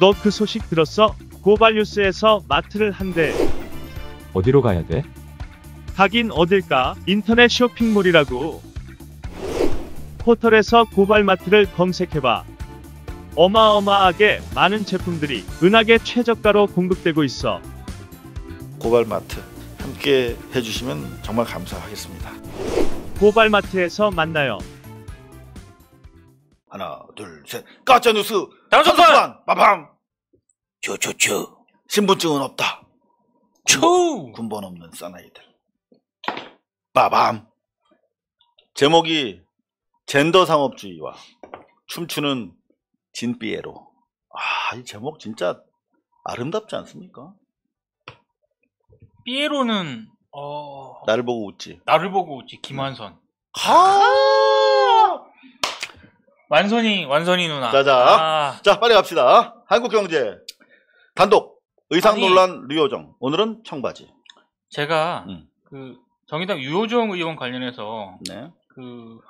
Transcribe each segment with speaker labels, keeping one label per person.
Speaker 1: 너 그 소식 들었어? 고발뉴스에서 마트를 한대.
Speaker 2: 어디로 가야 돼?
Speaker 1: 가긴 어딜까? 인터넷 쇼핑몰이라고. 포털에서 고발마트를 검색해봐. 어마어마하게 많은 제품들이 은하계 최저가로 공급되고 있어.
Speaker 3: 고발마트 함께 해주시면 정말 감사하겠습니다.
Speaker 1: 고발마트에서 만나요.
Speaker 3: 하나 둘 셋. 가짜뉴스
Speaker 4: 단속반!
Speaker 3: 빠밤. 쭈쭈쭈. 신분증은 없다.
Speaker 4: 추!
Speaker 3: 군번 없는 사나이들. 빠밤. 제목이 젠더 상업주의와 춤추는 진삐에로. 이 제목 진짜 아름답지 않습니까?
Speaker 4: 삐에로는
Speaker 3: 나를 보고 웃지.
Speaker 4: 나를 보고 웃지. 김완선.
Speaker 3: 하!
Speaker 4: 완선이 누나.
Speaker 3: 자, 빨리 갑시다. 한국경제 단독 의상
Speaker 4: 아니,
Speaker 3: 논란 류호정. 오늘은 청바지.
Speaker 4: 제가 그 정의당 유호정 의원 관련해서
Speaker 3: 네.
Speaker 4: 그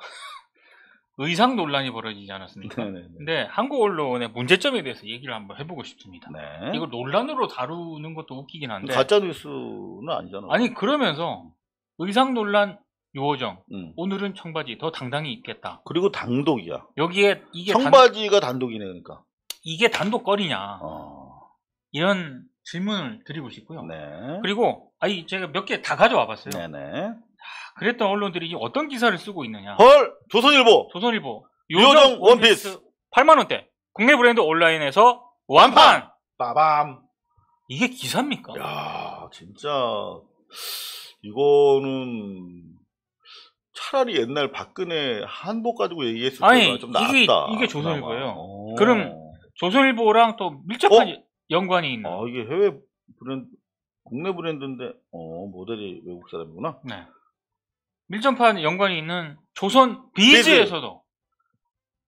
Speaker 4: 의상 논란이 벌어지지 않았습니까?
Speaker 3: 네네네.
Speaker 4: 근데 한국 언론의 문제점에 대해서 얘기를 한번 해보고 싶습니다.
Speaker 3: 네.
Speaker 4: 이걸 논란으로 다루는 것도 웃기긴 한데.
Speaker 3: 가짜 뉴스는 아니잖아.
Speaker 4: 아니 그러면서 의상 논란 유호정. 오늘은 청바지 더 당당히 입겠다.
Speaker 3: 그리고 단독이야.
Speaker 4: 여기에 이게
Speaker 3: 청바지가 단독이네 그러니까.
Speaker 4: 이게 단독거리냐? 이런 질문을 드리고 싶고요.
Speaker 3: 네.
Speaker 4: 그리고 제가 몇 개 다 가져와 봤어요.
Speaker 3: 네네.
Speaker 4: 그랬던 언론들이 어떤 기사를 쓰고 있느냐.
Speaker 3: 헐! 조선일보.
Speaker 4: 유호정 원피스 8만원대 국내 브랜드 온라인에서 완판.
Speaker 3: 빠밤.
Speaker 4: 이게 기사입니까?
Speaker 3: 야, 진짜 이거는 차라리 옛날 박근혜 한복 가지고 얘기했을 때가 좀 낫다.
Speaker 4: 이게 조선일보예요. 그럼 조선일보랑 또 밀접한 연관이 있는.
Speaker 3: 이게 해외 브랜드, 국내 브랜드인데 모델이 외국 사람이구나.
Speaker 4: 네. 밀접한 연관이 있는 조선 비즈에서도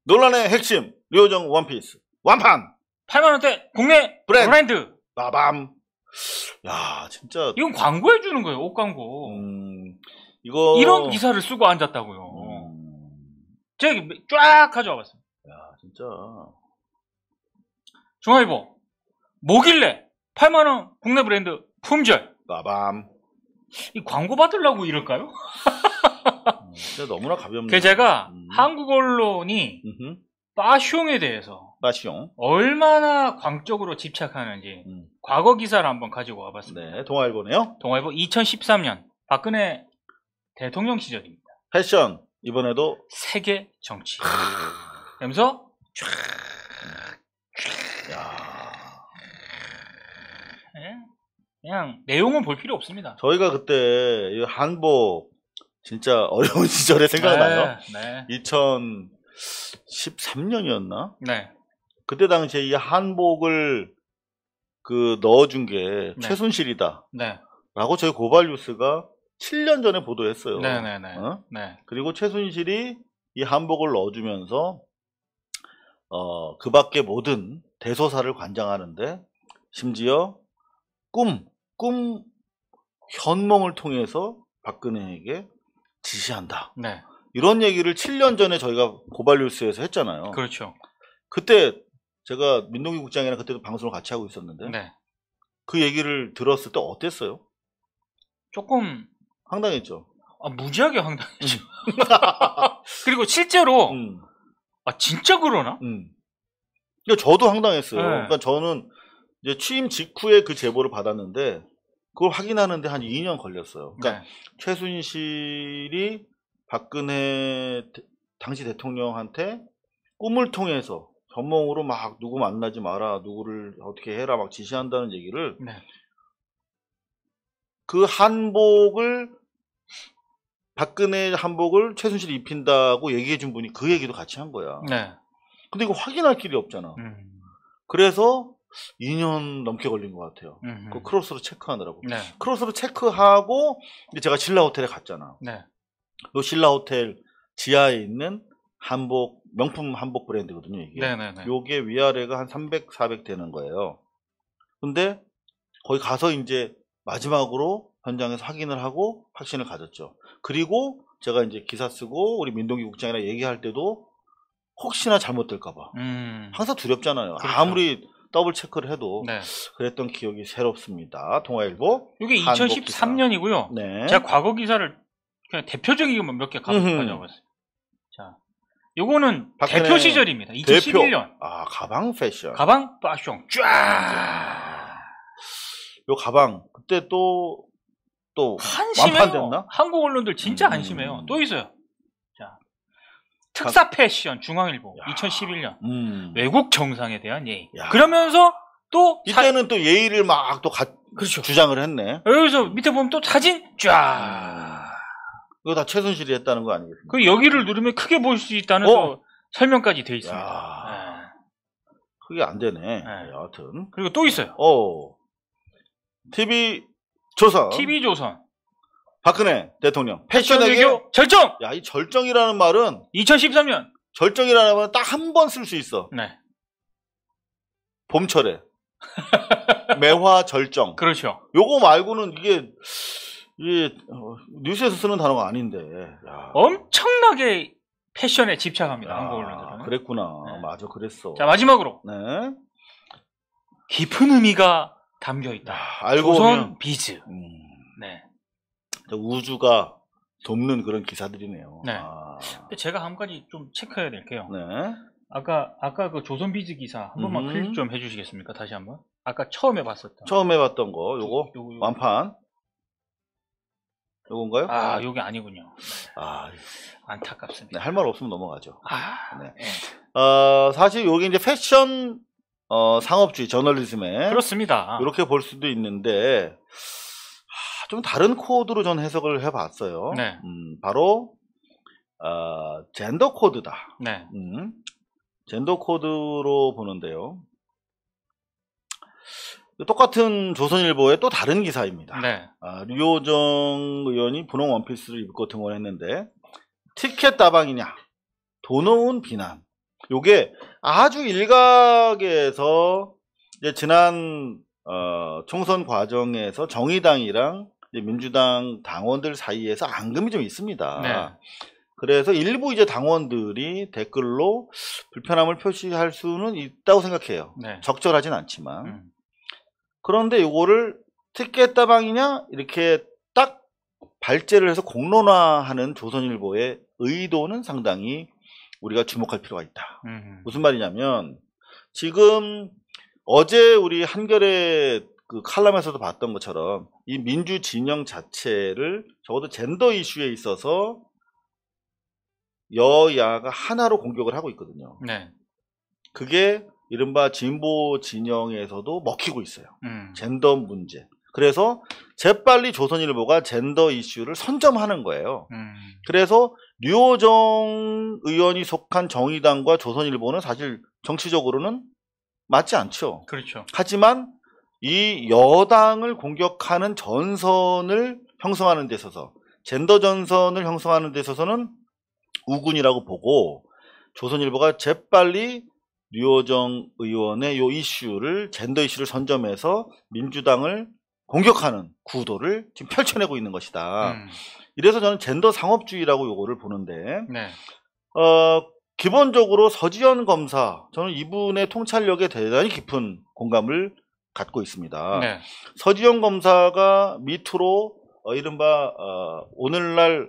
Speaker 3: 논란의 핵심 류호정 원피스 완판
Speaker 4: 8만원대 국내 브랜드.
Speaker 3: 빠밤. 야, 진짜
Speaker 4: 이건 광고해 주는 거예요. 옷 광고.
Speaker 3: 이거
Speaker 4: 이런 기사를 쓰고 앉았다고요. 제가 쫙 가져와 봤어요.
Speaker 3: 야, 진짜.
Speaker 4: 중앙일보 뭐길래 8만원 국내 브랜드 품절.
Speaker 3: 빠밤.
Speaker 4: 이 광고 받으려고 이럴까요?
Speaker 3: 진짜 너무나 가볍네.
Speaker 4: 그래서 제가 한국 언론이 파숑에 대해서 얼마나 광적으로 집착하는지 과거 기사를 한번 가지고 와봤습니다.
Speaker 3: 네, 동아일보네요.
Speaker 4: 동아일보 2013년 박근혜 대통령 시절입니다.
Speaker 3: 패션 이번에도
Speaker 4: 세계 정치. 그러면서 그냥 내용은 볼 필요 없습니다.
Speaker 3: 저희가 그때 이 한복 진짜 어려운 시절에 생각나요.
Speaker 4: 네.
Speaker 3: 2013년이었나?
Speaker 4: 네.
Speaker 3: 그때 당시에 이 한복을 넣어준 게 최순실이다.
Speaker 4: 네.
Speaker 3: 라고 저희 고발뉴스가 7년 전에 보도했어요.
Speaker 4: 네네네. 네.
Speaker 3: 그리고 최순실이 이 한복을 넣어주면서 그 밖에 모든 대소사를 관장하는데 심지어 꿈 현몽을 통해서 박근혜에게 지시한다.
Speaker 4: 네.
Speaker 3: 이런 얘기를 7년 전에 저희가 고발뉴스에서 했잖아요.
Speaker 4: 그렇죠.
Speaker 3: 그때 제가 민동기 국장이랑 그때도 방송을 같이 하고 있었는데
Speaker 4: 네.
Speaker 3: 그 얘기를 들었을 때 어땠어요?
Speaker 4: 조금
Speaker 3: 황당했죠.
Speaker 4: 무지하게 황당했죠. 그리고 실제로 진짜 그러나?
Speaker 3: 그러니까 저도 황당했어요.
Speaker 4: 네.
Speaker 3: 그러니까 저는 이제 취임 직후에 그 제보를 받았는데 그걸 확인하는데 한 2년 걸렸어요. 그러니까 최순실이 박근혜 당시 대통령한테 꿈을 통해서 전몽으로 막 누구 만나지 마라, 누구를 어떻게 해라 막 지시한다는 얘기를 그 한복을 박근혜 한복을 최순실이 입힌다고 얘기해 준 분이 그 얘기도 같이 한 거야.
Speaker 4: 네.
Speaker 3: 근데 이거 확인할 길이 없잖아. 그래서 2년 넘게 걸린 것 같아요. 그 크로스로 체크하느라고.
Speaker 4: 네.
Speaker 3: 크로스로 체크하고 이제 제가 신라 호텔에 갔잖아.
Speaker 4: 네.
Speaker 3: 요 신라 호텔 지하에 있는 한복 명품 한복 브랜드거든요. 이게.
Speaker 4: 네네네.
Speaker 3: 요게 위아래가 한 300, 400 되는 거예요. 근데 거기 가서 이제 마지막으로 현장에서 확인을 하고 확신을 가졌죠. 그리고 제가 이제 기사 쓰고 우리 민동기 국장이랑 얘기할 때도 혹시나 잘못될까봐 항상 두렵잖아요. 그렇죠. 아무리 더블 체크를 해도
Speaker 4: 네.
Speaker 3: 그랬던 기억이 새롭습니다. 동아일보.
Speaker 4: 이게 2013년이고요.
Speaker 3: 네.
Speaker 4: 제가 과거 기사를 그냥 대표적인 몇 개 가져왔어요. 자, 요거는 대표 시절입니다. 2011년.
Speaker 3: 아, 가방 패션.
Speaker 4: 가방 파숑 쫙.
Speaker 3: 요 가방 그때 또
Speaker 4: 한심해요.
Speaker 3: 완판됐나?
Speaker 4: 한국 언론들 진짜 한심해요. 또 있어요. 자, 특사 패션 중앙일보 2011년 외국 정상에 대한 예의. 그러면서 또
Speaker 3: 이때는 또 예의를 막 또
Speaker 4: 그렇죠.
Speaker 3: 주장을 했네.
Speaker 4: 여기서 밑에 보면 또 사진 쫙.
Speaker 3: 이거 다 최순실이 했다는 거 아니겠습니까?
Speaker 4: 그 여기를 누르면 크게 볼 수 있다는 또 설명까지 돼 있습니다.
Speaker 3: 그게 안 되네. 여하튼.
Speaker 4: 그리고 또 있어요.
Speaker 3: TV조선. 박근혜 대통령 패션 외교
Speaker 4: 절정.
Speaker 3: 야, 이 절정이라는 말은
Speaker 4: 2013년.
Speaker 3: 절정이라는 말은 딱 한 번 쓸 수 있어.
Speaker 4: 네.
Speaker 3: 봄철에. 매화 절정.
Speaker 4: 그렇죠.
Speaker 3: 요거 말고는 이게 뉴스에서 쓰는 단어가 아닌데. 야.
Speaker 4: 엄청나게 패션에 집착합니다. 한국 언론들은.
Speaker 3: 그랬구나.
Speaker 4: 네.
Speaker 3: 맞아, 그랬어.
Speaker 4: 자, 마지막으로.
Speaker 3: 네.
Speaker 4: 깊은 의미가 담겨 있다.
Speaker 3: 알고
Speaker 4: 조선
Speaker 3: 보면
Speaker 4: 비즈. 네.
Speaker 3: 우주가 돕는 그런 기사들이네요.
Speaker 4: 네. 근데 제가 한 가지 좀 체크해야 될 게요.
Speaker 3: 네.
Speaker 4: 아까 그 조선 비즈 기사 한 번만 클릭 좀 해주시겠습니까? 다시 한번. 아까 처음에 봤었던.
Speaker 3: 처음 해봤던 거, 요거 완판. 요건가요?
Speaker 4: 아, 요게 아니군요. 안타깝습니다.
Speaker 3: 네, 할 말 없으면 넘어가죠.
Speaker 4: 네.
Speaker 3: 사실 요게 이제 패션 상업주의 저널리즘에
Speaker 4: 그렇습니다.
Speaker 3: 이렇게 볼 수도 있는데 좀 다른 코드로 전 해석을 해봤어요.
Speaker 4: 네.
Speaker 3: 바로 젠더 코드다.
Speaker 4: 네.
Speaker 3: 젠더 코드로 보는데요. 똑같은 조선일보의 또 다른 기사입니다.
Speaker 4: 네.
Speaker 3: 류호정 의원이 분홍 원피스를 입고 등원했는데 티켓 다방이냐 도노운 비난. 요게 아주 일각에서 이제 지난 총선 과정에서 정의당이랑 이제 민주당 당원들 사이에서 앙금이 좀 있습니다.
Speaker 4: 네.
Speaker 3: 그래서 일부 이제 당원들이 댓글로 불편함을 표시할 수는 있다고 생각해요.
Speaker 4: 네.
Speaker 3: 적절하진 않지만. 그런데 요거를 티켓 다방이냐 이렇게 딱 발제를 해서 공론화하는 조선일보의 의도는 상당히 우리가 주목할 필요가 있다. 무슨 말이냐면 지금 어제 우리 한겨레 그 칼럼에서도 봤던 것처럼 이 민주 진영 자체를 적어도 젠더 이슈에 있어서 여야가 하나로 공격을 하고 있거든요.
Speaker 4: 네.
Speaker 3: 그게 이른바 진보 진영에서도 먹히고 있어요. 젠더 문제. 그래서 재빨리 조선일보가 젠더 이슈를 선점하는 거예요. 그래서 류호정 의원이 속한 정의당과 조선일보는 사실 정치적으로는 맞지 않죠.
Speaker 4: 그렇죠.
Speaker 3: 하지만 이 여당을 공격하는 전선을 형성하는 데 있어서 젠더 전선을 형성하는 데 있어서는 우군이라고 보고 조선일보가 재빨리 류호정 의원의 이 이슈를 젠더 이슈를 선점해서 민주당을 공격하는 구도를 지금 펼쳐내고 있는 것이다. 이래서 저는 젠더 상업주의라고 요거를 보는데
Speaker 4: 네.
Speaker 3: 기본적으로 서지현 검사 저는 이분의 통찰력에 대단히 깊은 공감을 갖고 있습니다.
Speaker 4: 네.
Speaker 3: 서지현 검사가 미투로 이른바 오늘날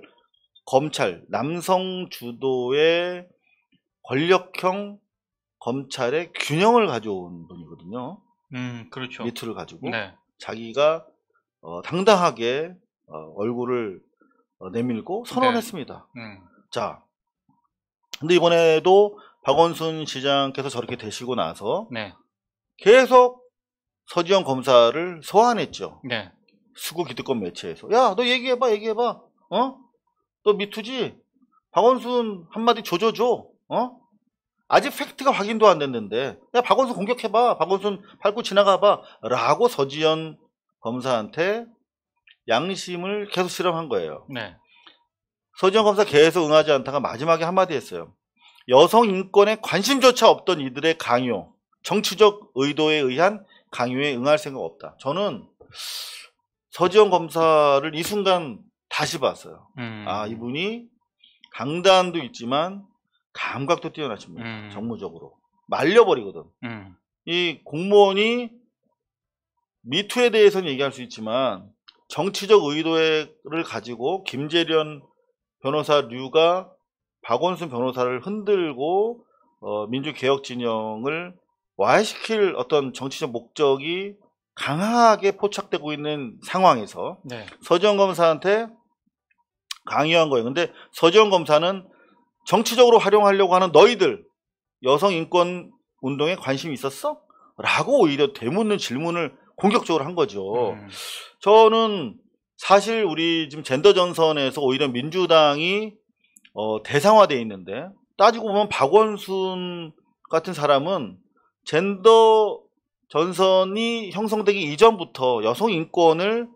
Speaker 3: 검찰 남성 주도의 권력형 검찰의 균형을 가져온 분이거든요.
Speaker 4: 그렇죠.
Speaker 3: 미투를 가지고
Speaker 4: 네. 자기가
Speaker 3: 당당하게 얼굴을 내밀고 선언했습니다. 자, 근데 이번에도 박원순 시장께서 저렇게 되시고 나서
Speaker 4: 네.
Speaker 3: 계속 서지현 검사를 소환했죠.
Speaker 4: 네.
Speaker 3: 수구 기득권 매체에서 야, 너 얘기해봐. 너 미투지? 박원순 한마디 조져줘. 아직 팩트가 확인도 안 됐는데 야, 박원순 공격해봐. 박원순 밟고 지나가봐. 라고 서지현 검사한테 양심을 계속 실험한 거예요.
Speaker 4: 네.
Speaker 3: 서지현 검사 계속 응하지 않다가 마지막에 한마디 했어요. 여성 인권에 관심조차 없던 이들의 강요, 정치적 의도에 의한 강요에 응할 생각 없다. 저는 서지현 검사를 이 순간 다시 봤어요. 이분이 강단도 있지만 감각도 뛰어나십니다. 정무적으로. 말려버리거든. 이 공무원이 미투에 대해서는 얘기할 수 있지만 정치적 의도를 가지고 김재련 변호사류가 박원순 변호사를 흔들고 민주개혁 진영을 와해시킬 어떤 정치적 목적이 강하게 포착되고 있는 상황에서
Speaker 4: 네.
Speaker 3: 서지현 검사한테 강요한 거예요. 근데 서지현 검사는 정치적으로 활용하려고 하는 너희들 여성 인권 운동에 관심이 있었어? 라고 오히려 되묻는 질문을 공격적으로 한 거죠. 저는 사실 우리 지금 젠더 전선에서 오히려 민주당이 대상화되어 있는데 따지고 보면 박원순 같은 사람은 젠더 전선이 형성되기 이전부터 여성 인권을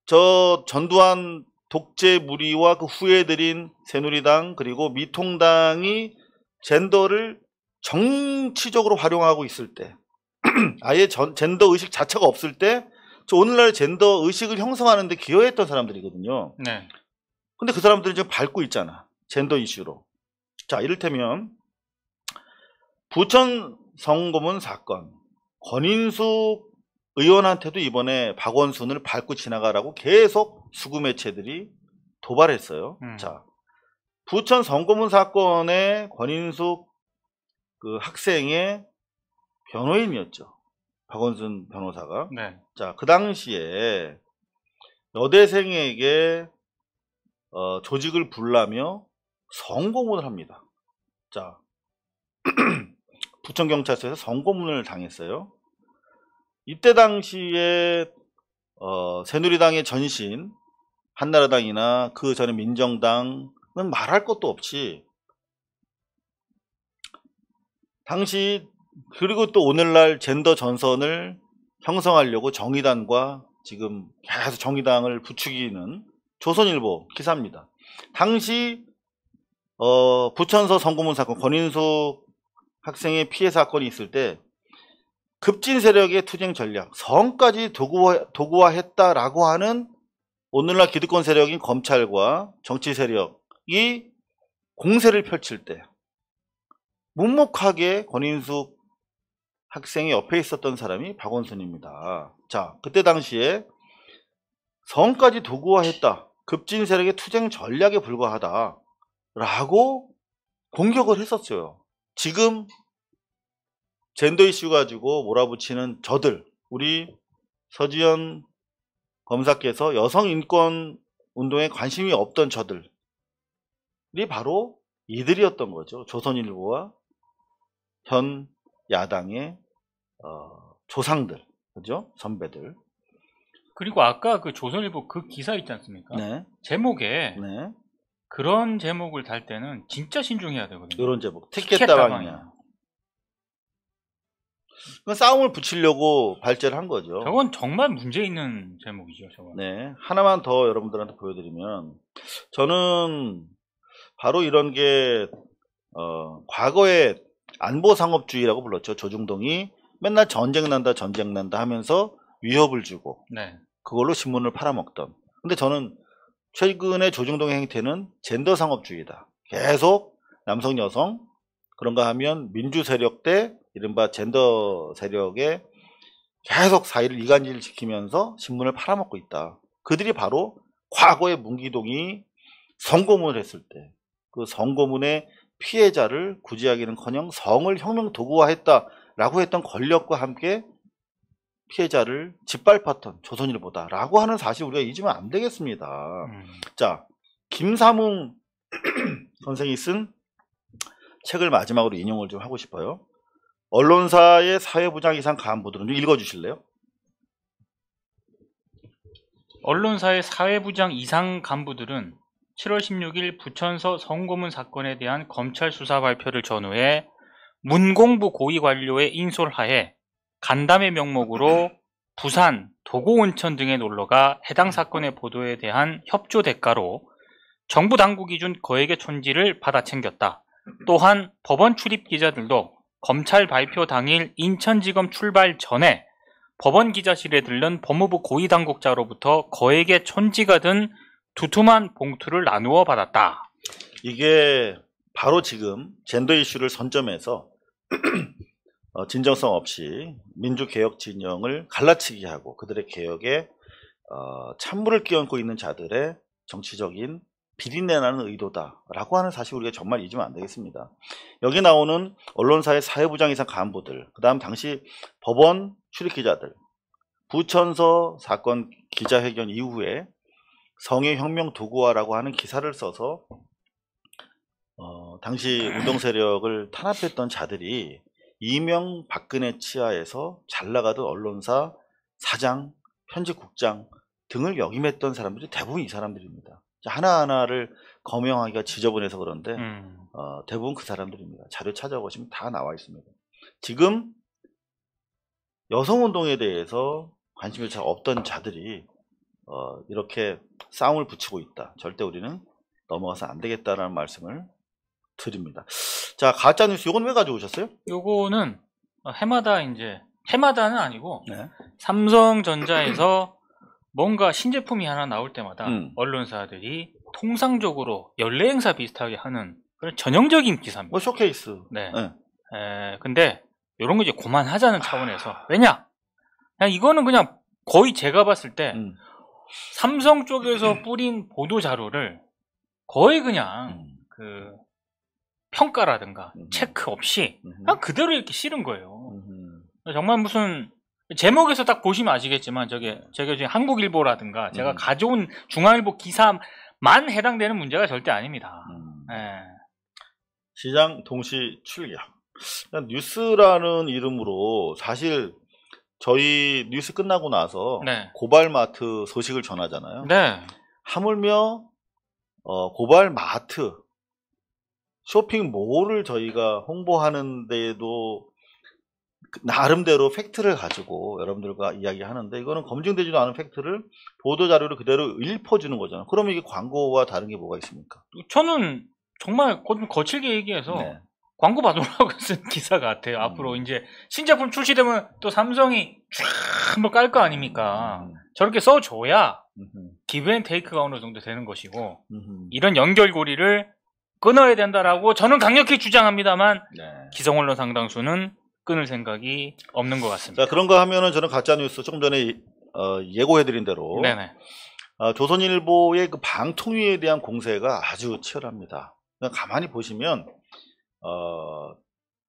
Speaker 3: 저 전두환 독재 무리와 그 후예들인 새누리당 그리고 미통당이 젠더를 정치적으로 활용하고 있을 때 아예 젠더 의식 자체가 없을 때 오늘날 젠더 의식을 형성하는 데 기여했던 사람들이거든요.
Speaker 4: 네.
Speaker 3: 근데 그 사람들이 지금 밟고 있잖아. 젠더 이슈로. 자, 이를테면 부천 성고문 사건. 권인숙 의원한테도 이번에 박원순을 밟고 지나가라고 계속 수구 매체들이 도발했어요. 자, 부천 성고문 사건의 권인숙 그 학생의 변호인이었죠. 박원순 변호사가.
Speaker 4: 네.
Speaker 3: 자, 그 당시에 여대생에게 조직을 불라며 성고문을 합니다. 자, 부천경찰서에서 성고문을 당했어요. 이때 당시에 새누리당의 전신 한나라당이나 그 전에 민정당은 말할 것도 없이 당시 그리고 또 오늘날 젠더 전선을 형성하려고 정의당과 지금 계속 정의당을 부추기는 조선일보 기사입니다. 당시 부천서 성고문 사건 권인숙 학생의 피해 사건이 있을 때 급진 세력의 투쟁 전략, 성까지 도구화했다라고 하는 오늘날 기득권 세력인 검찰과 정치 세력이 공세를 펼칠 때 묵묵하게 권인숙 학생의 옆에 있었던 사람이 박원순입니다. 자, 그때 당시에 성까지 도구화했다. 급진 세력의 투쟁 전략에 불과하다. 라고 공격을 했었어요. 지금 젠더 이슈 가지고 몰아붙이는 저들, 우리 서지현 검사께서 여성 인권 운동에 관심이 없던 저들이 바로 이들이었던 거죠. 조선일보와 현 야당의 조상들, 그죠? 선배들.
Speaker 4: 그리고 아까 그 조선일보 그 기사 있지 않습니까?
Speaker 3: 네.
Speaker 4: 제목에
Speaker 3: 네.
Speaker 4: 그런 제목을 달 때는 진짜 신중해야 되거든요.
Speaker 3: 이런 제목. 티켓다방이야. 싸움을 붙이려고 발제를 한 거죠.
Speaker 4: 저건 정말 문제 있는 제목이죠. 저건.
Speaker 3: 네. 하나만 더 여러분들한테 보여드리면 저는 바로 이런 게 과거에 안보상업주의라고 불렀죠. 조중동이 맨날 전쟁 난다 하면서 위협을 주고
Speaker 4: 네.
Speaker 3: 그걸로 신문을 팔아먹던. 근데 저는 최근의 조중동의 행태는 젠더상업주의다. 계속 남성 여성 그런가 하면 민주세력 대 이른바 젠더 세력에 계속 사이를 이간질을 지키면서 신문을 팔아먹고 있다. 그들이 바로 과거의 문기동이 성고문을 했을 때 그 성고문의 피해자를 구제하기는커녕 성을 혁명 도구화했다라고 했던 권력과 함께 피해자를 짓밟았던 조선일보다라고 하는 사실 우리가 잊으면 안 되겠습니다. 자, 김사뭉 선생이 쓴 책을 마지막으로 인용을 좀 하고 싶어요. 언론사의 사회부장 이상 간부들은 좀 읽어주실래요?
Speaker 4: 언론사의 사회부장 이상 간부들은 7월 16일 부천서 성고문 사건에 대한 검찰 수사 발표를 전후해 문공부 고위 관료의 인솔하에 간담회 명목으로 부산, 도고온천 등에 놀러가 해당 사건의 보도에 대한 협조 대가로 정부 당국이 준 거액의 촌지를 받아 챙겼다. 또한 법원 출입 기자들도 검찰 발표 당일 인천지검 출발 전에 법원 기자실에 들른 법무부 고위 당국자로부터 거액의 촌지가 든 두툼한 봉투를 나누어 받았다.
Speaker 3: 이게 바로 지금 젠더 이슈를 선점해서 진정성 없이 민주개혁 진영을 갈라치기 하고 그들의 개혁에 찬물을 끼얹고 있는 자들의 정치적인 비린내나는 의도다라고 하는 사실 우리가 정말 잊으면 안 되겠습니다. 여기 나오는 언론사의 사회부장 이상 간부들, 그 다음 당시 법원 출입기자들, 부천서 사건 기자회견 이후에 성해혁명 도구화라고 하는 기사를 써서 당시 운동세력을 탄압했던 자들이 이명박근혜 치하에서 잘나가던 언론사 사장, 편집국장 등을 역임했던 사람들이 대부분 이 사람들입니다. 하나하나를 거명하기가 지저분해서 그런데 대부분 그 사람들입니다. 자료 찾아보시면 다 나와 있습니다. 지금 여성운동에 대해서 관심이 잘 없던 자들이 이렇게 싸움을 붙이고 있다. 절대 우리는 넘어가서 안 되겠다라는 말씀을 드립니다. 자, 가짜뉴스 요건 왜 가져오셨어요?
Speaker 4: 요거는 해마다는 아니고
Speaker 3: 네.
Speaker 4: 삼성전자에서 뭔가 신제품이 하나 나올 때마다 언론사들이 통상적으로 연례 행사 비슷하게 하는 그런 전형적인 기사입니다.
Speaker 3: 뭐 쇼케이스.
Speaker 4: 네. 근데 이런 거 이제 그만하자는 차원에서 왜냐? 그냥 이거는 그냥 거의 제가 봤을 때 삼성 쪽에서 뿌린 보도 자료를 거의 그냥 그 평가라든가 체크 없이 그냥 그대로 이렇게 실은 거예요. 정말 무슨 제목에서 딱 보시면 아시겠지만 제가 지금 한국일보라든가 제가 가져온 중앙일보 기사만 해당되는 문제가 절대 아닙니다.
Speaker 3: 시장 동시 출격. 뉴스라는 이름으로 사실 저희 뉴스 끝나고 나서
Speaker 4: 네.
Speaker 3: 고발마트 소식을 전하잖아요.
Speaker 4: 네.
Speaker 3: 하물며 고발마트 쇼핑몰을 저희가 홍보하는 데에도 나름대로 팩트를 가지고 여러분들과 이야기하는데 이거는 검증되지도 않은 팩트를 보도자료를 그대로 읊어주는 거잖아요. 그러면 이게 광고와 다른 게 뭐가 있습니까?
Speaker 4: 저는 정말 거칠게 얘기해서
Speaker 3: 네.
Speaker 4: 광고 받으라고 쓴 기사 같아요. 앞으로 이제 신제품 출시되면 또 삼성이 쫙 한번 깔 거 아닙니까? 저렇게 써줘야 기브앤테이크가 어느 정도 되는 것이고 이런 연결고리를 끊어야 된다라고 저는 강력히 주장합니다만
Speaker 3: 네.
Speaker 4: 기성언론 상당수는 끊을 생각이 없는 것 같습니다.
Speaker 3: 자, 그런가 하면은 저는 가짜뉴스 조금 전에 예고해드린 대로
Speaker 4: 네네.
Speaker 3: 조선일보의 그 방통위에 대한 공세가 아주 치열합니다. 그냥 가만히 보시면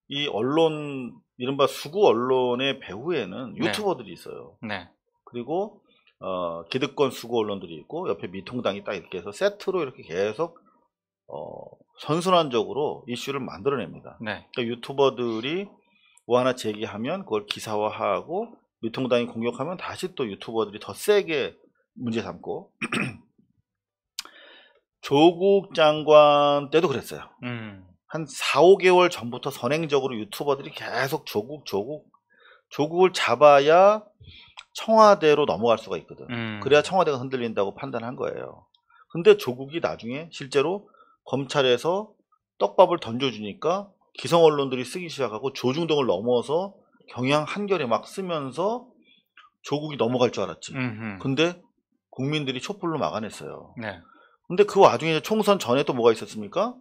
Speaker 3: 이 언론 이른바 수구 언론의 배후에는 유튜버들이 있어요.
Speaker 4: 네.
Speaker 3: 그리고 기득권 수구 언론들이 있고 옆에 미통당이 딱 이렇게 해서 세트로 이렇게 계속 선순환적으로 이슈를 만들어냅니다.
Speaker 4: 네.
Speaker 3: 그러니까 유튜버들이 뭐 하나 제기하면 그걸 기사화하고 미통당이 공격하면 다시 또 유튜버들이 더 세게 문제 삼고 조국 장관 때도 그랬어요. 한 4, 5개월 전부터 선행적으로 유튜버들이 계속 조국을 잡아야 청와대로 넘어갈 수가 있거든. 그래야 청와대가 흔들린다고 판단한 거예요. 근데 조국이 나중에 실제로 검찰에서 떡밥을 던져주니까 기성 언론들이 쓰기 시작하고 조중동을 넘어서 경향 한결에 막 쓰면서 조국이 넘어갈 줄 알았지. 근데 국민들이 촛불로 막아냈어요.
Speaker 4: 네.
Speaker 3: 근데 그 와중에 총선 전에 또 뭐가 있었습니까?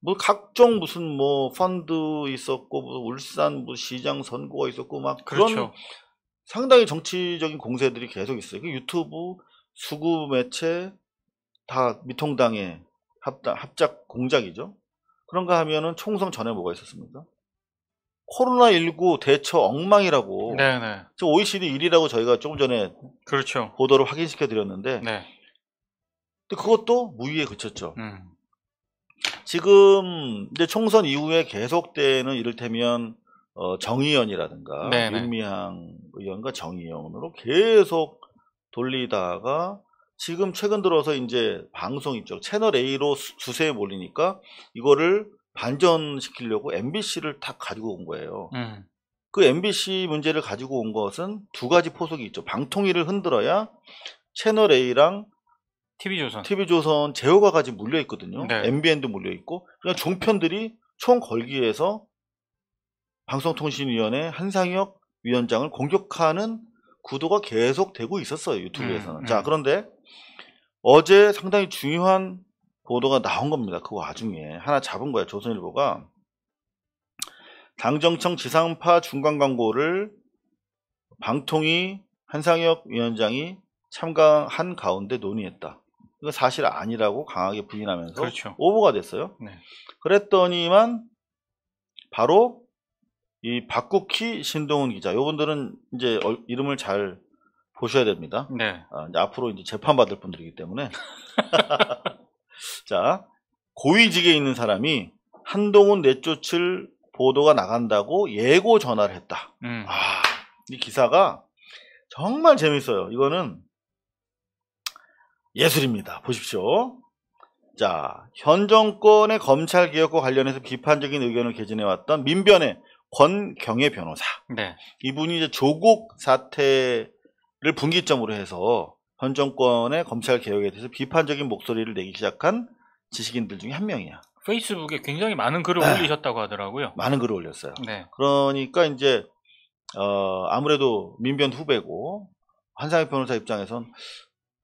Speaker 3: 뭐 각종 무슨 뭐 펀드 있었고 뭐 울산 뭐 시장 선거가 있었고 막 그런
Speaker 4: 그렇죠.
Speaker 3: 상당히 정치적인 공세들이 계속 있어요. 그 유튜브 수구 매체 다 미통당의 합작 공작이죠. 그런가 하면은 총선 전에 뭐가 있었습니까? 코로나19 대처 엉망이라고.
Speaker 4: 네네.
Speaker 3: 저 OECD 1위라고 저희가 조금 전에
Speaker 4: 그렇죠.
Speaker 3: 보도를 확인시켜 드렸는데
Speaker 4: 네.
Speaker 3: 근데 그것도 무위에 그쳤죠. 지금 이제 총선 이후에 계속되는 이를테면 정의연이라든가
Speaker 4: 네네.
Speaker 3: 윤미향 의원과 정의연으로 계속 돌리다가 지금 최근 들어서 이제 방송 있죠. 채널 A로 수세에 몰리니까 이거를 반전시키려고 MBC를 탁 가지고 온 거예요. 그 MBC 문제를 가지고 온 것은 두 가지 포석이 있죠. 방통위를 흔들어야 채널 A랑 TV조선 제호가까지 물려 있거든요.
Speaker 4: 네.
Speaker 3: MBN도 물려 있고 그냥 종편들이 총 걸기에서 방송통신위원회 한상혁 위원장을 공격하는 구도가 계속 되고 있었어요. 유튜브에서는. 자, 그런데 어제 상당히 중요한 보도가 나온 겁니다. 그 와중에 하나 잡은 거야. 조선일보가 당정청 지상파 중간 광고를 방통위 한상혁 위원장이 참가한 가운데 논의했다. 이거 사실 아니라고 강하게 부인하면서
Speaker 4: 그렇죠.
Speaker 3: 오보가 됐어요.
Speaker 4: 네.
Speaker 3: 그랬더니만 바로 이 박국희 신동훈 기자, 요분들은 이제 이름을 잘 보셔야 됩니다.
Speaker 4: 네.
Speaker 3: 이제 앞으로 이제 재판받을 분들이기 때문에. 자, 고위직에 있는 사람이 한동훈 내쫓을 보도가 나간다고 예고 전화를 했다. 이 기사가 정말 재밌어요. 이거는 예술입니다. 보십시오. 자, 현 정권의 검찰개혁과 관련해서 비판적인 의견을 개진해왔던 민변의 권경애 변호사.
Speaker 4: 네.
Speaker 3: 이분이 이제 조국 사태를 분기점으로 해서 현 정권의 검찰개혁에 대해서 비판적인 목소리를 내기 시작한 지식인들 중에 한 명이야.
Speaker 4: 페이스북에 굉장히 많은 글을 올리셨다고 하더라고요.
Speaker 3: 많은 글을 올렸어요.
Speaker 4: 네.
Speaker 3: 그러니까 이제 아무래도 민변 후배고 한상혁 변호사 입장에선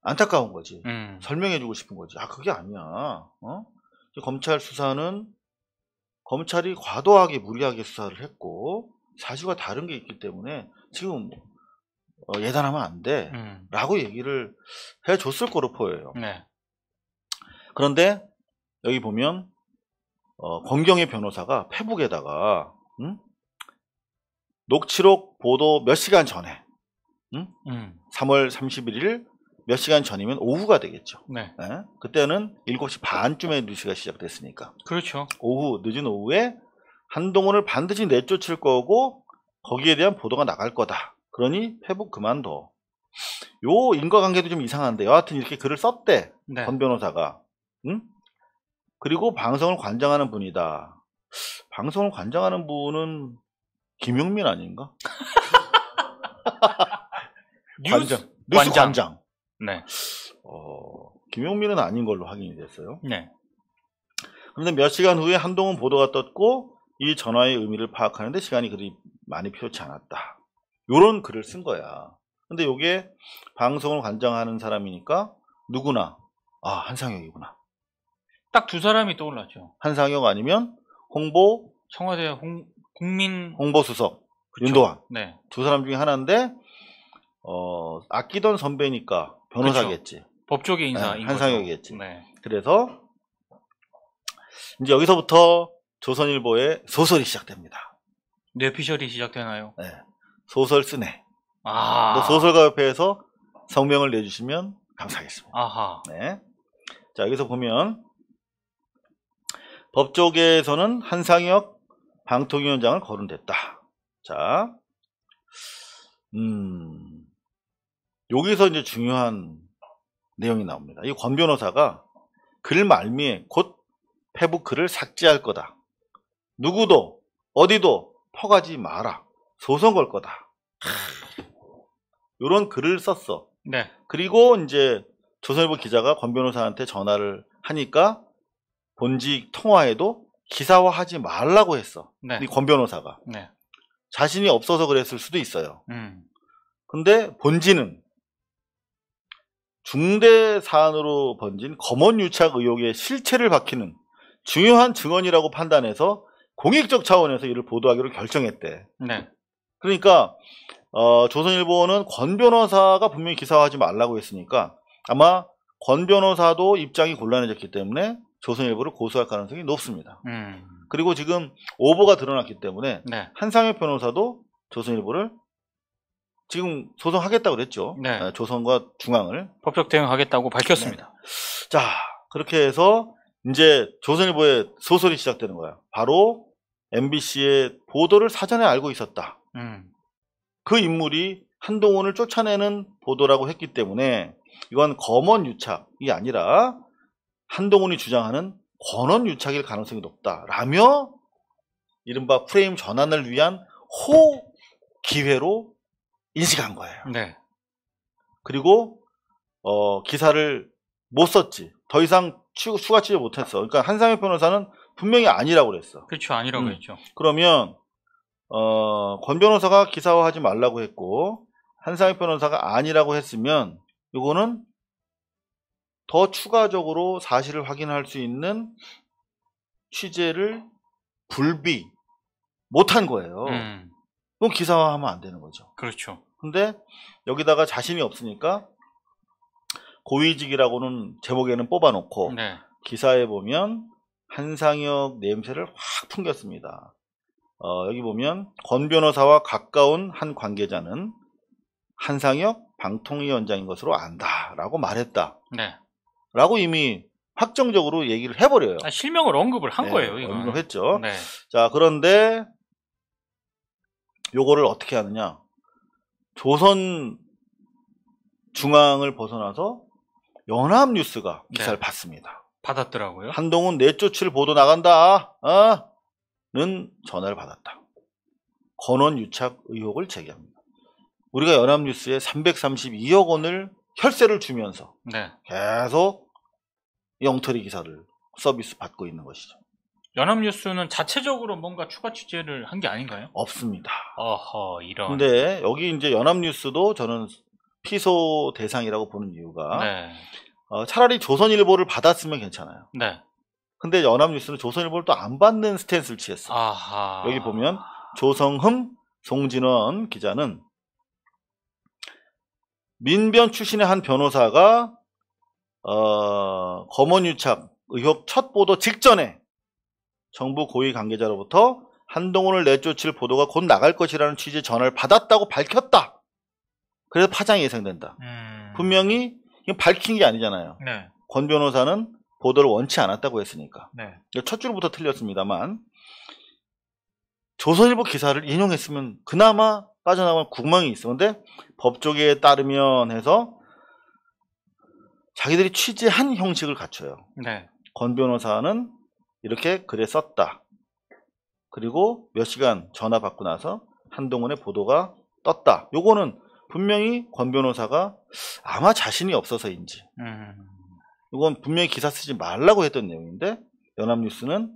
Speaker 3: 안타까운 거지. 설명해주고 싶은 거지. 그게 아니야. 검찰 수사는 검찰이 과도하게 무리하게 수사를 했고 사실과 다른 게 있기 때문에 지금 예단하면 안 돼. 라고 얘기를 해줬을 거로 보여요.
Speaker 4: 네.
Speaker 3: 그런데 여기 보면 권경애 변호사가 페북에다가 녹취록 보도 몇 시간 전에 3월 31일 몇 시간 전이면 오후가 되겠죠.
Speaker 4: 네.
Speaker 3: 네? 그때는 7시 반쯤에 뉴스가 시작됐으니까.
Speaker 4: 그렇죠.
Speaker 3: 늦은 오후에 한동훈을 반드시 내쫓을 거고 거기에 대한 보도가 나갈 거다. 그러니 페북 그만둬. 요 인과관계도 좀 이상한데 여하튼 이렇게 글을 썼대.
Speaker 4: 네.
Speaker 3: 권 변호사가. 그리고 방송을 관장하는 분이다. 방송을 관장하는 분은 김용민 아닌가?
Speaker 4: 뉴스
Speaker 3: 관장.
Speaker 4: 네.
Speaker 3: 김용민은 아닌 걸로 확인이 됐어요.
Speaker 4: 네.
Speaker 3: 그런데 몇 시간 후에 한동훈 보도가 떴고 이 전화의 의미를 파악하는데 시간이 그리 많이 필요치 않았다. 요런 글을 쓴 거야. 근데 요게 방송을 관장하는 사람이니까 누구나 한상혁이구나.
Speaker 4: 딱 두 사람이 떠올랐죠.
Speaker 3: 한상혁 아니면
Speaker 4: 청와대 국민
Speaker 3: 홍보수석
Speaker 4: 그쵸?
Speaker 3: 윤도환.
Speaker 4: 네.
Speaker 3: 두 사람 중에 하나인데 아끼던 선배니까 변호사겠지.
Speaker 4: 그쵸. 법조계 인사인 거죠.
Speaker 3: 한상혁이겠지.
Speaker 4: 네.
Speaker 3: 그래서 이제 여기서부터 조선일보의 소설이 시작됩니다.
Speaker 4: 뇌피셜이 시작되나요?
Speaker 3: 네. 소설 쓰네.
Speaker 4: 아.
Speaker 3: 소설가협회에서 성명을 내주시면 감사하겠습니다.
Speaker 4: 아하.
Speaker 3: 네. 자, 여기서 보면 법조계에서는 한상혁 방통위원장을 거론됐다. 자, 여기서 이제 중요한 내용이 나옵니다. 이 권 변호사가 글 말미에 곧 페북 글을 삭제할 거다. 누구도 어디도 퍼가지 마라. 소송 걸 거다. 이런 글을 썼어.
Speaker 4: 네.
Speaker 3: 그리고 이제 조선일보 기자가 권 변호사한테 전화를 하니까 본직 통화에도 기사화하지 말라고 했어.
Speaker 4: 네.
Speaker 3: 이 권 변호사가.
Speaker 4: 네.
Speaker 3: 자신이 없어서 그랬을 수도 있어요.
Speaker 4: 음.
Speaker 3: 근데 본지는 중대 사안으로 번진 검언유착 의혹의 실체를 밝히는 중요한 증언이라고 판단해서 공익적 차원에서 이를 보도하기로 결정했대.
Speaker 4: 네.
Speaker 3: 그러니까 조선일보는 권 변호사가 분명히 기사화하지 말라고 했으니까 아마 권 변호사도 입장이 곤란해졌기 때문에 조선일보를 고소할 가능성이 높습니다. 그리고 지금 오보가 드러났기 때문에
Speaker 4: 네.
Speaker 3: 한상혁 변호사도 조선일보를 지금 소송하겠다고 그랬죠.
Speaker 4: 네.
Speaker 3: 조선과 중앙을.
Speaker 4: 법적 대응하겠다고 밝혔습니다.
Speaker 3: 네. 자, 그렇게 해서 이제 조선일보의 소설이 시작되는 거야. 바로 MBC의 보도를 사전에 알고 있었다. 그 인물이 한동훈을 쫓아내는 보도라고 했기 때문에 이건 검언유착이 아니라 한동훈이 주장하는 권언유착일 가능성이 높다라며 이른바 프레임 전환을 위한 기회로 인식한 거예요.
Speaker 4: 네.
Speaker 3: 그리고 기사를 못 썼지. 더 이상 추가 취재 못했어. 그러니까 한상혁 변호사는 분명히 아니라고 그랬어.
Speaker 4: 그렇죠. 아니라고 했죠.
Speaker 3: 그러면 권 변호사가 기사화하지 말라고 했고 한상혁 변호사가 아니라고 했으면 이거는 더 추가적으로 사실을 확인할 수 있는 취재를 불비 못한 거예요. 그럼 기사화하면 안 되는 거죠.
Speaker 4: 그렇죠.
Speaker 3: 근데 여기다가 자신이 없으니까 고위직이라고는 제목에는 뽑아놓고
Speaker 4: 네.
Speaker 3: 기사에 보면 한상혁 냄새를 확 풍겼습니다. 여기 보면 권 변호사와 가까운 한 관계자는 한상혁 방통위원장인 것으로 안다라고 말했다.
Speaker 4: 네.
Speaker 3: 라고 이미 확정적으로 얘기를 해버려요.
Speaker 4: 실명을 언급을 한
Speaker 3: 네,
Speaker 4: 거예요. 이거.
Speaker 3: 언급했죠.
Speaker 4: 네.
Speaker 3: 자, 그런데 요거를 어떻게 하느냐. 조선 중앙을 벗어나서 연합뉴스가 기사를
Speaker 4: 네.
Speaker 3: 받습니다.
Speaker 4: 받았더라고요.
Speaker 3: 한동훈 내쫓을 보도 나간다. 는 전화를 받았다. 권원 유착 의혹을 제기합니다. 우리가 연합뉴스에 332억 원을 혈세를 주면서
Speaker 4: 네.
Speaker 3: 계속 엉터리 기사를 서비스 받고 있는 것이죠.
Speaker 4: 연합뉴스는 자체적으로 뭔가 추가 취재를 한 게 아닌가요?
Speaker 3: 없습니다.
Speaker 4: 어허, 이런.
Speaker 3: 근데 여기 이제 연합뉴스도 저는 피소 대상이라고 보는 이유가
Speaker 4: 네.
Speaker 3: 차라리 조선일보를 받았으면 괜찮아요.
Speaker 4: 네.
Speaker 3: 근데 연합뉴스는 조선일보를 또 안 받는 스탠스를 취했어요.
Speaker 4: 아하.
Speaker 3: 여기 보면 조성흠, 송진원 기자는 민변 출신의 한 변호사가 검언유착 의혹 첫 보도 직전에 정부 고위 관계자로부터 한동훈을 내쫓을 보도가 곧 나갈 것이라는 취지의 전화를 받았다고 밝혔다. 그래서 파장이 예상된다. 분명히 이건 밝힌 게 아니잖아요.
Speaker 4: 네.
Speaker 3: 권 변호사는 보도를 원치 않았다고 했으니까.
Speaker 4: 네.
Speaker 3: 첫 줄부터 틀렸습니다만 조선일보 기사를 인용했으면 그나마 빠져나갈 구멍이 있어. 근데 법조계에 따르면 해서 자기들이 취재한 형식을 갖춰요.
Speaker 4: 네.
Speaker 3: 권 변호사는 이렇게 글에 썼다. 그리고 몇 시간 전화 받고 나서 한동훈의 보도가 떴다. 요거는 분명히 권 변호사가 아마 자신이 없어서인지 이건 분명히 기사 쓰지 말라고 했던 내용인데 연합뉴스는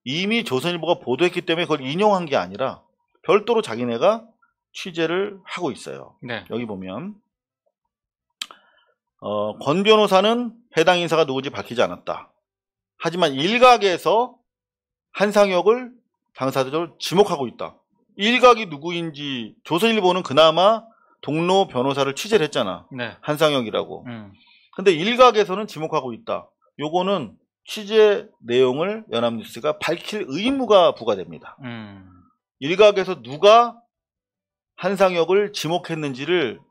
Speaker 3: 이미 조선일보가 보도했기 때문에 그걸 인용한 게 아니라 별도로 자기네가 취재를 하고 있어요.
Speaker 4: 네.
Speaker 3: 여기 보면 권 변호사는 해당 인사가 누군지 밝히지 않았다. 하지만 일각에서 한상혁을 당사자로 지목하고 있다. 일각이 누구인지 조선일보는 그나마 동료 변호사를 취재를 했잖아.
Speaker 4: 네.
Speaker 3: 한상혁이라고. 근데 일각에서는 지목하고 있다. 요거는 취재 내용을 연합뉴스가 밝힐 의무가 부과됩니다. 일각에서 누가 한상혁을 지목했는지를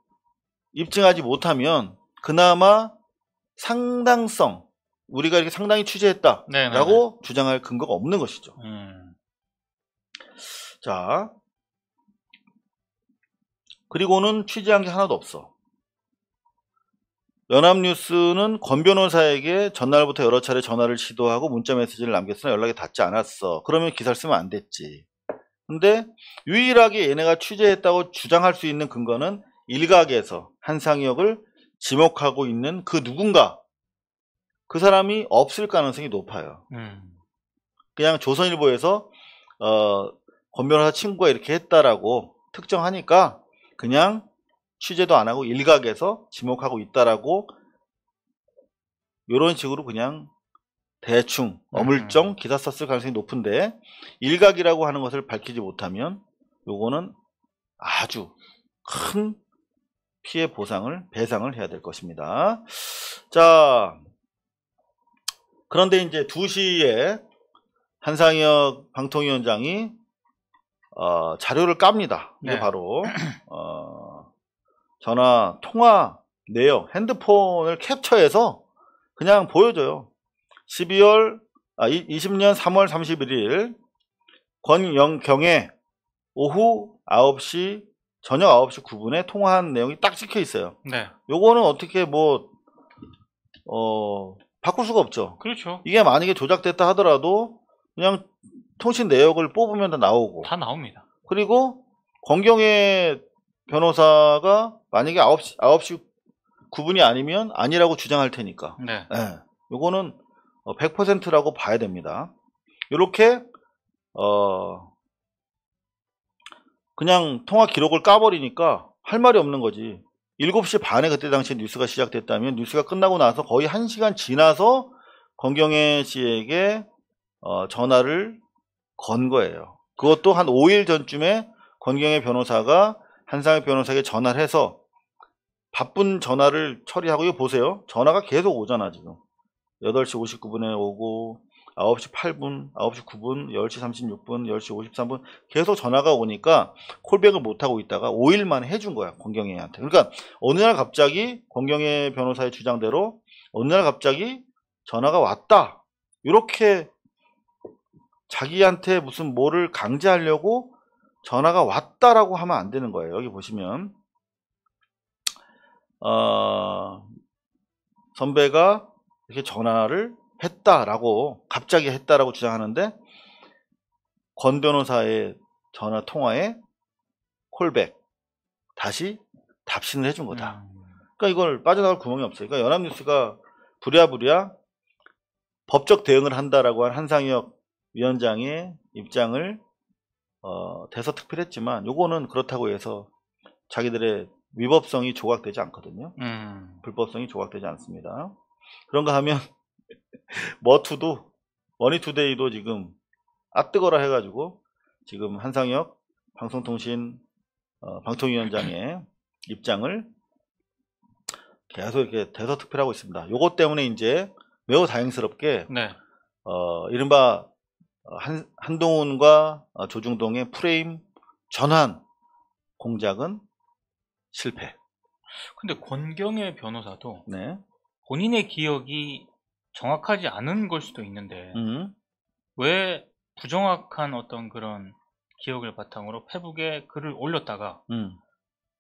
Speaker 3: 입증하지 못하면 그나마 상당성, 우리가 이렇게 상당히 취재했다라고
Speaker 4: 네네네.
Speaker 3: 주장할 근거가 없는 것이죠. 자, 그리고는 취재한 게 하나도 없어. 연합뉴스는 권 변호사에게 전날부터 여러 차례 전화를 시도하고 문자 메시지를 남겼으나 연락이 닿지 않았어. 그러면 기사를 쓰면 안 됐지. 근데 유일하게 얘네가 취재했다고 주장할 수 있는 근거는 일각에서 한상혁을 지목하고 있는 그 누군가, 그 사람이 없을 가능성이 높아요. 그냥 조선일보에서 권 변호사 친구가 이렇게 했다라고 특정하니까 그냥 취재도 안 하고 일각에서 지목하고 있다라고 이런 식으로 그냥 대충 어물쩡 기사 썼을 가능성이 높은데 일각이라고 하는 것을 밝히지 못하면 요거는 아주 큰 피해 배상을 해야 될 것입니다. 자, 그런데 이제 2시에 한상혁 방통위원장이 자료를 깝니다. 이게
Speaker 4: 네.
Speaker 3: 바로 전화 통화 내역, 핸드폰을 캡처해서 그냥 보여줘요. 20년 3월 31일 권영경에 오후 9시 저녁 9시 9분에 통화한 내용이 딱 찍혀 있어요.
Speaker 4: 네.
Speaker 3: 요거는 어떻게 바꿀 수가 없죠.
Speaker 4: 그렇죠.
Speaker 3: 이게 만약에 조작됐다 하더라도 그냥 통신 내역을 뽑으면 다 나오고.
Speaker 4: 다 나옵니다.
Speaker 3: 그리고 권경혜 변호사가 만약에 9시 9분이 아니면 아니라고 주장할 테니까.
Speaker 4: 네.
Speaker 3: 네. 요거는 100%라고 봐야 됩니다. 이렇게 그냥 통화 기록을 까버리니까 할 말이 없는 거지. 7시 반에 그때 당시에 뉴스가 시작됐다면 뉴스가 끝나고 나서 거의 1시간 지나서 권경혜 씨에게 전화를 건 거예요. 그것도 한 5일 전쯤에 권경의 변호사가 한상혁 변호사에게 전화를 해서 바쁜 전화를 처리하고, 이거 보세요. 전화가 계속 오잖아, 지금. 8시 59분에 오고, 9시 8분, 9시 9분, 10시 36분, 10시 53분 계속 전화가 오니까 콜백을 못하고 있다가 5일 만에 해준 거야, 권경애한테. 그러니까 어느 날 갑자기 권경애 변호사의 주장대로 어느 날 갑자기 전화가 왔다. 이렇게 자기한테 무슨 뭐를 강제하려고 전화가 왔다라고 하면 안 되는 거예요. 여기 보시면 선배가 이렇게 전화를 했다라고, 갑자기 했다라고 주장하는데 권 변호사의 전화 통화에 콜백 다시 답신을 해준 거다. 그러니까 이걸 빠져나갈 구멍이 없어요. 그러니까 연합뉴스가 부랴부랴 법적 대응을 한다라고 한 한상혁 위원장의 입장을 대서특필했지만, 요거는 그렇다고 해서 자기들의 위법성이 조각되지 않거든요. 불법성이 조각되지 않습니다. 그런가 하면 머투도, 머니투데이도 지금 뜨거라 해가지고 지금 한상혁 방송통신 방통위원장의 입장을 계속 이렇게 대서특필하고 있습니다. 요것 때문에 이제 매우 다행스럽게
Speaker 4: 네.
Speaker 3: 이른바 한동훈과 조중동의 프레임 전환 공작은 실패.
Speaker 4: 근데 권경애 변호사도
Speaker 3: 네.
Speaker 4: 본인의 기억이 정확하지 않은 걸 수도 있는데 왜 부정확한 어떤 그런 기억을 바탕으로 페북에 글을 올렸다가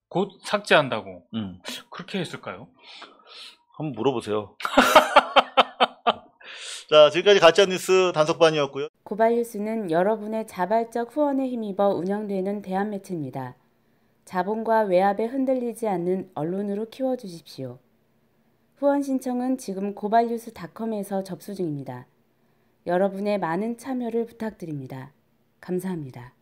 Speaker 4: 곧 삭제한다고 그렇게 했을까요?
Speaker 3: 한번 물어보세요. 자, 지금까지 가짜뉴스 단속반이었고요.
Speaker 5: 고발뉴스는 여러분의 자발적 후원에 힘입어 운영되는 대한매체입니다. 자본과 외압에 흔들리지 않는 언론으로 키워주십시오. 후원 신청은 지금 고발뉴스닷컴에서 접수 중입니다. 여러분의 많은 참여를 부탁드립니다. 감사합니다.